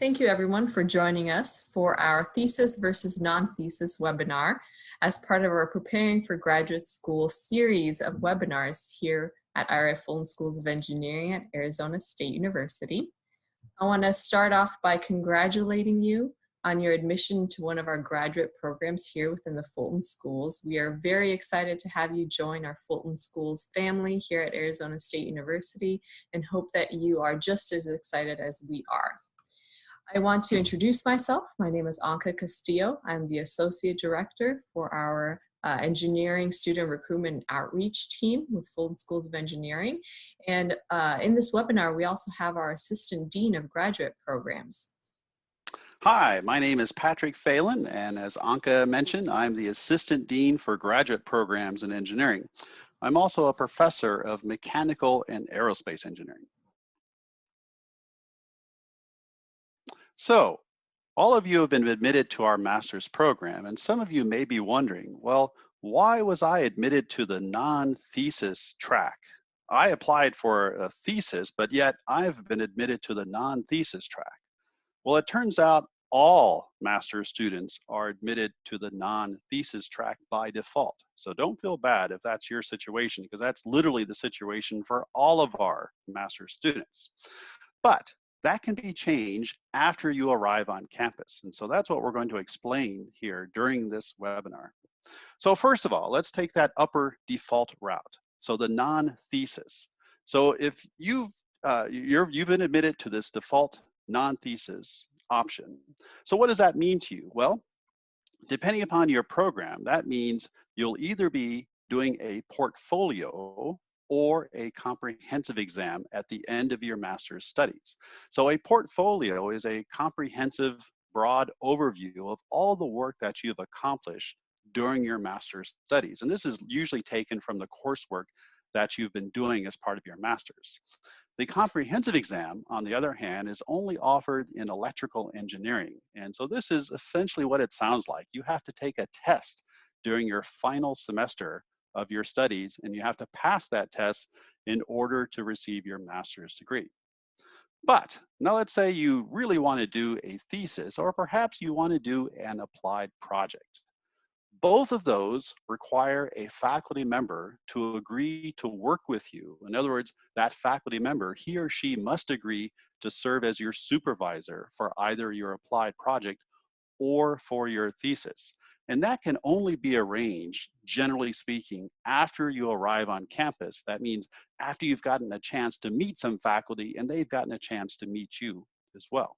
Thank you everyone for joining us for our thesis versus non-thesis webinar as part of our Preparing for Graduate School series of webinars here at IRF Fulton Schools of Engineering at Arizona State University. I want to start off by congratulating you on your admission to one of our graduate programs here within the Fulton Schools. We are very excited to have you join our Fulton Schools family here at Arizona State University and hope that you are just as excited as we are. I want to introduce myself. My name is Anka Castillo. I'm the Associate Director for our Engineering Student Recruitment and Outreach team with Fulton Schools of Engineering. And in this webinar, we also have our Assistant Dean of Graduate Programs. Hi, my name is Patrick Phelan, and as Anka mentioned, I'm the Assistant Dean for Graduate Programs in Engineering. I'm also a professor of Mechanical and Aerospace Engineering. So, all of you have been admitted to our master's program, and some of you may be wondering, well, why was I admitted to the non-thesis track? I applied for a thesis, but yet I've been admitted to the non-thesis track. Well, it turns out all master's students are admitted to the non-thesis track by default. So don't feel bad if that's your situation, because that's literally the situation for all of our master's students. But that can be changed after you arrive on campus. And so that's what we're going to explain here during this webinar. So first of all, let's take that upper default route. So the non-thesis. So if you've been admitted to this default non-thesis option. So what does that mean to you? Well, depending upon your program, that means you'll either be doing a portfolio or a comprehensive exam at the end of your master's studies. So a portfolio is a comprehensive, broad overview of all the work that you've accomplished during your master's studies. And this is usually taken from the coursework that you've been doing as part of your master's. The comprehensive exam, on the other hand, is only offered in electrical engineering. And so this is essentially what it sounds like. You have to take a test during your final semester of your studies, and you have to pass that test in order to receive your master's degree. But now let's say you really want to do a thesis, or perhaps you want to do an applied project. Both of those require a faculty member to agree to work with you. In other words, that faculty member, he or she must agree to serve as your supervisor for either your applied project or for your thesis. And that can only be arranged, generally speaking, after you arrive on campus. That means after you've gotten a chance to meet some faculty and they've gotten a chance to meet you as well.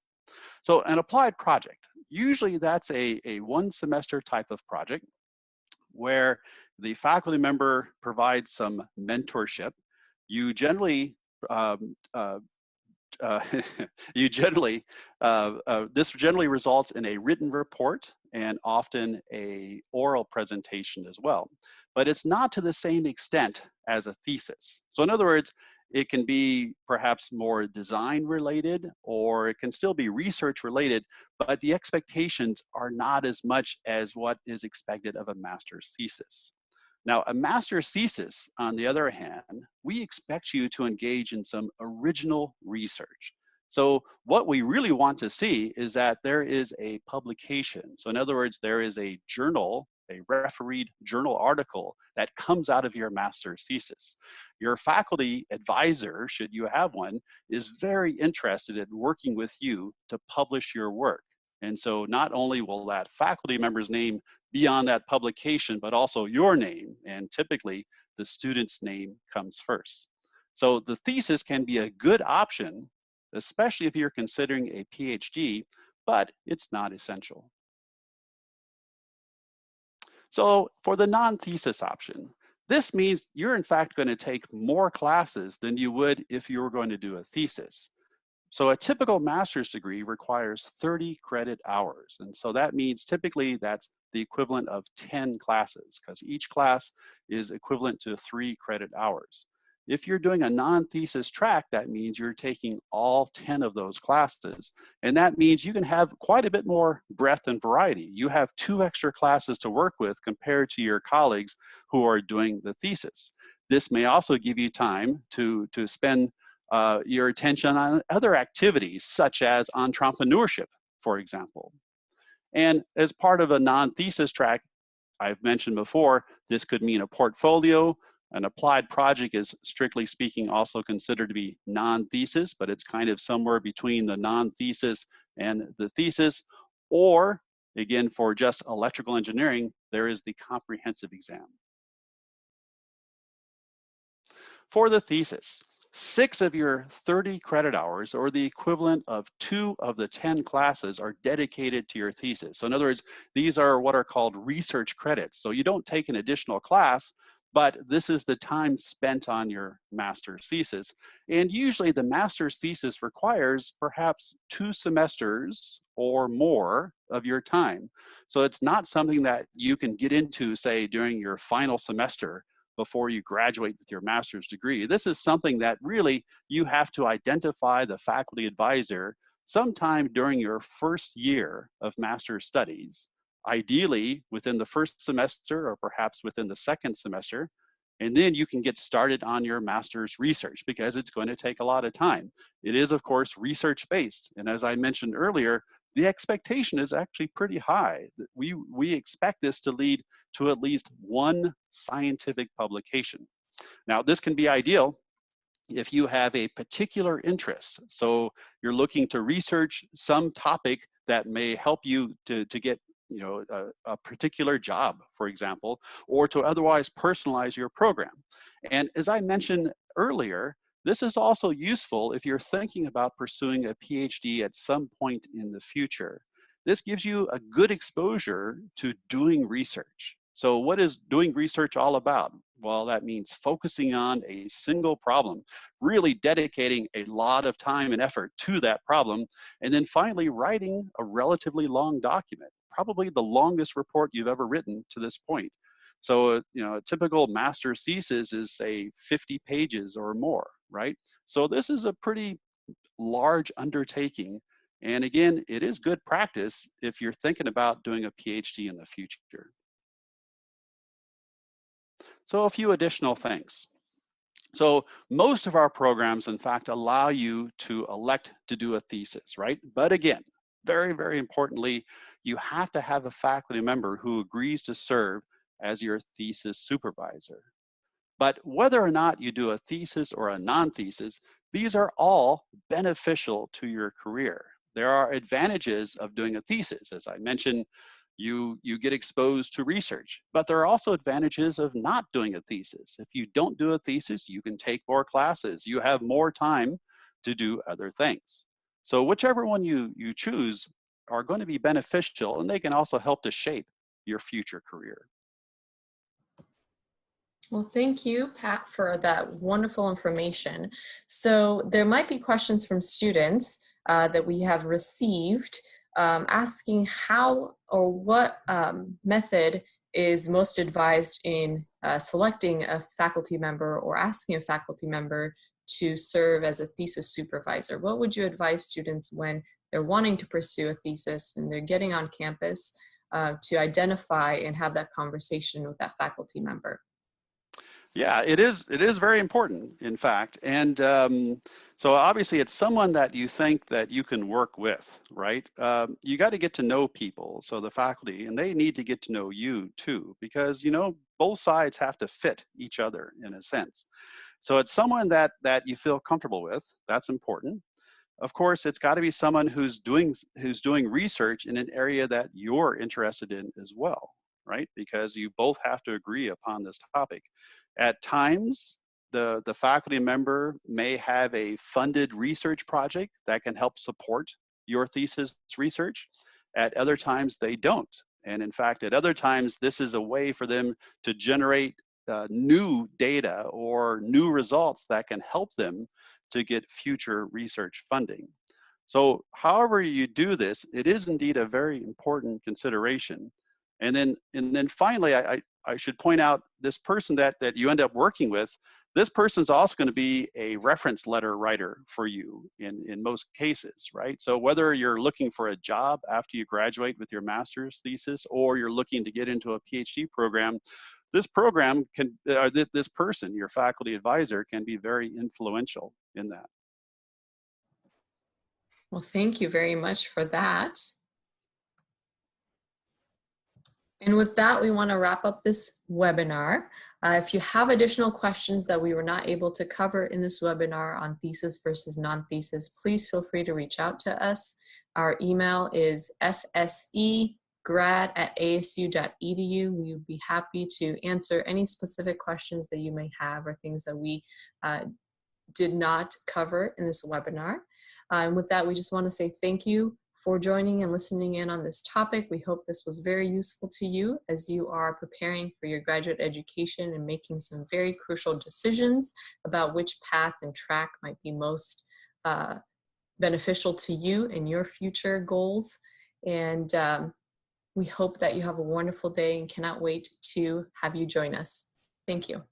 So an applied project, usually that's a one semester type of project where the faculty member provides some mentorship. You generally this generally results in a written report and often a oral presentation as well. But it's not to the same extent as a thesis. So in other words, it can be perhaps more design related, or it can still be research related, but the expectations are not as much as what is expected of a master's thesis. Now, a master's thesis, on the other hand, we expect you to engage in some original research. So what we really want to see is that there is a publication. So in other words, there is a journal, a refereed journal article that comes out of your master's thesis. Your faculty advisor, should you have one, is very interested in working with you to publish your work. And so not only will that faculty member's name be on that publication, but also your name, and typically the student's name comes first. So the thesis can be a good option, especially if you're considering a PhD, but it's not essential. So for the non-thesis option, this means you're in fact going to take more classes than you would if you were going to do a thesis. So a typical master's degree requires 30 credit hours. And so that means typically that's the equivalent of 10 classes, because each class is equivalent to 3 credit hours. If you're doing a non-thesis track, that means you're taking all 10 of those classes. And that means you can have quite a bit more breadth and variety. You have 2 extra classes to work with compared to your colleagues who are doing the thesis. This may also give you time to spend your attention on other activities, such as entrepreneurship, for example. And as part of a non-thesis track, I've mentioned before, this could mean a portfolio. An applied project is, strictly speaking, also considered to be non-thesis, but it's kind of somewhere between the non-thesis and the thesis. Or, again, for just electrical engineering, there is the comprehensive exam. For the thesis, 6 of your 30 credit hours, or the equivalent of 2 of the 10 classes, are dedicated to your thesis. So in other words, these are what are called research credits. So you don't take an additional class, but this is the time spent on your master's thesis. And usually the master's thesis requires perhaps 2 semesters or more of your time. So it's not something that you can get into, say, during your final semester before you graduate with your master's degree. This is something that really you have to identify the faculty advisor sometime during your first year of master's studies, ideally within the first semester or perhaps within the second semester. And then you can get started on your master's research, because it's going to take a lot of time. It is, of course, research-based. And as I mentioned earlier, the expectation is actually pretty high. We expect this to lead to at least 1 scientific publication. Now, this can be ideal if you have a particular interest. So you're looking to research some topic that may help you to get a particular job, for example, or to otherwise personalize your program. And as I mentioned earlier, this is also useful if you're thinking about pursuing a PhD at some point in the future. This gives you a good exposure to doing research. So what is doing research all about? Well, that means focusing on a single problem, really dedicating a lot of time and effort to that problem, and then finally writing a relatively long document, probably the longest report you've ever written to this point. So, a typical master's thesis is, say, 50 pages or more, right? So this is a pretty large undertaking. And again, it is good practice if you're thinking about doing a PhD in the future. So a few additional things. So most of our programs, in fact, allow you to elect to do a thesis, right? But again, very, very importantly, you have to have a faculty member who agrees to serve as your thesis supervisor. But whether or not you do a thesis or a non-thesis, these are all beneficial to your career. There are advantages of doing a thesis. As I mentioned, you get exposed to research, but there are also advantages of not doing a thesis. If you don't do a thesis, you can take more classes. You have more time to do other things. So whichever one you choose are going to be beneficial, and they can also help to shape your future career. Well, thank you, Pat, for that wonderful information. So there might be questions from students that we have received asking how or what method is most advised in selecting a faculty member or asking a faculty member to serve as a thesis supervisor. What would you advise students when they're wanting to pursue a thesis and they're getting on campus to identify and have that conversation with that faculty member? Yeah, it is very important, in fact. And so obviously it's someone that you think that you can work with, right? You got to get to know people, so the faculty, and they need to get to know you too, because both sides have to fit each other in a sense. So it's someone that you feel comfortable with. That's important. Of course, it's got to be someone who's doing research in an area that you're interested in as well, right? Because you both have to agree upon this topic. At times, the faculty member may have a funded research project that can help support your thesis research. At other times, they don't. And in fact, at other times, this is a way for them to generate new data or new results that can help them to get future research funding. So however you do this, it is indeed a very important consideration. And then finally, I should point out this person that you end up working with, this person's also going to be a reference letter writer for you in most cases, right? So whether you're looking for a job after you graduate with your master's thesis, or you're looking to get into a PhD program, this program can, this person, your faculty advisor, can be very influential in that. Well, thank you very much for that. And with that, we want to wrap up this webinar. If you have additional questions that we were not able to cover in this webinar on thesis versus non-thesis, please feel free to reach out to us. Our email is fsegrad@asu.edu. We would be happy to answer any specific questions that you may have or things that we did not cover in this webinar. And with that, we just want to say thank you for joining and listening in on this topic. We hope this was very useful to you as you are preparing for your graduate education and making some very crucial decisions about which path and track might be most beneficial to you and your future goals. And we hope that you have a wonderful day and cannot wait to have you join us. Thank you.